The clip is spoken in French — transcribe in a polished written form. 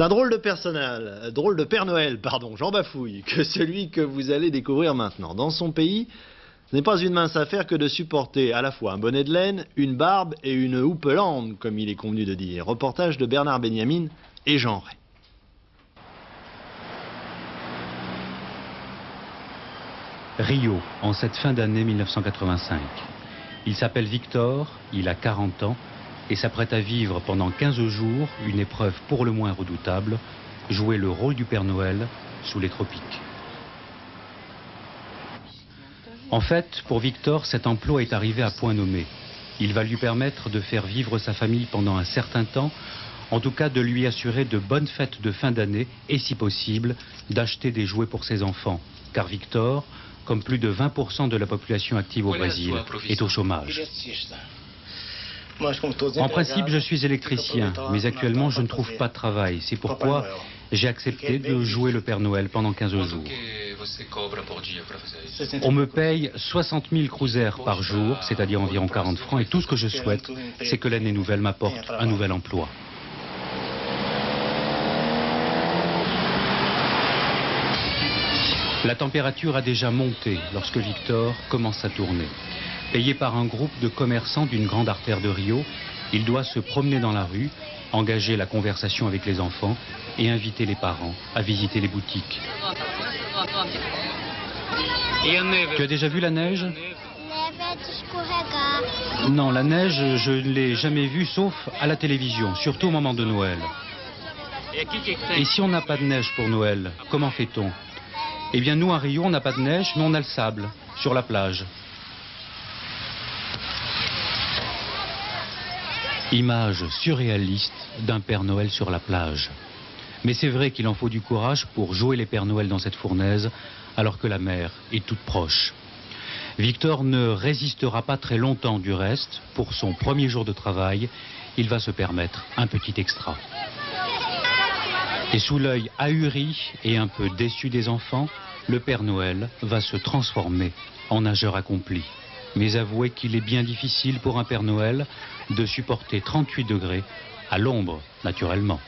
C'est un drôle de Père Noël, pardon, Jean Bafouille, que celui que vous allez découvrir maintenant. Dans son pays, ce n'est pas une mince affaire que de supporter à la fois un bonnet de laine, une barbe et une houppelande, comme il est convenu de dire. Reportage de Bernard Benjamin et Jean Ray. Rio, en cette fin d'année 1985. Il s'appelle Victor, il a 40 ans et s'apprête à vivre pendant 15 jours une épreuve pour le moins redoutable, jouer le rôle du Père Noël sous les tropiques. En fait, pour Victor, cet emploi est arrivé à point nommé. Il va lui permettre de faire vivre sa famille pendant un certain temps, en tout cas de lui assurer de bonnes fêtes de fin d'année et, si possible, d'acheter des jouets pour ses enfants. Car Victor, comme plus de 20% de la population active au Brésil, est au chômage. En principe, je suis électricien, mais actuellement, je ne trouve pas de travail. C'est pourquoi j'ai accepté de jouer le Père Noël pendant 15 jours. On me paye 60 000 kruzers par jour, c'est-à-dire environ 40 francs, et tout ce que je souhaite, c'est que l'année nouvelle m'apporte un nouvel emploi. La température a déjà monté lorsque Victor commence à tourner. Payé par un groupe de commerçants d'une grande artère de Rio, il doit se promener dans la rue, engager la conversation avec les enfants et inviter les parents à visiter les boutiques. Tu as déjà vu la neige? Non, la neige, je ne l'ai jamais vue sauf à la télévision, surtout au moment de Noël. Et si on n'a pas de neige pour Noël, comment fait-on? Eh bien, nous, à Rio, on n'a pas de neige, mais on a le sable, sur la plage. Image surréaliste d'un Père Noël sur la plage. Mais c'est vrai qu'il en faut du courage pour jouer les Pères Noël dans cette fournaise, alors que la mer est toute proche. Victor ne résistera pas très longtemps du reste. Pour son premier jour de travail, il va se permettre un petit extra. Et sous l'œil ahuri et un peu déçu des enfants, le Père Noël va se transformer en nageur accompli. Mais avouez qu'il est bien difficile pour un Père Noël de supporter 38 degrés, à l'ombre naturellement.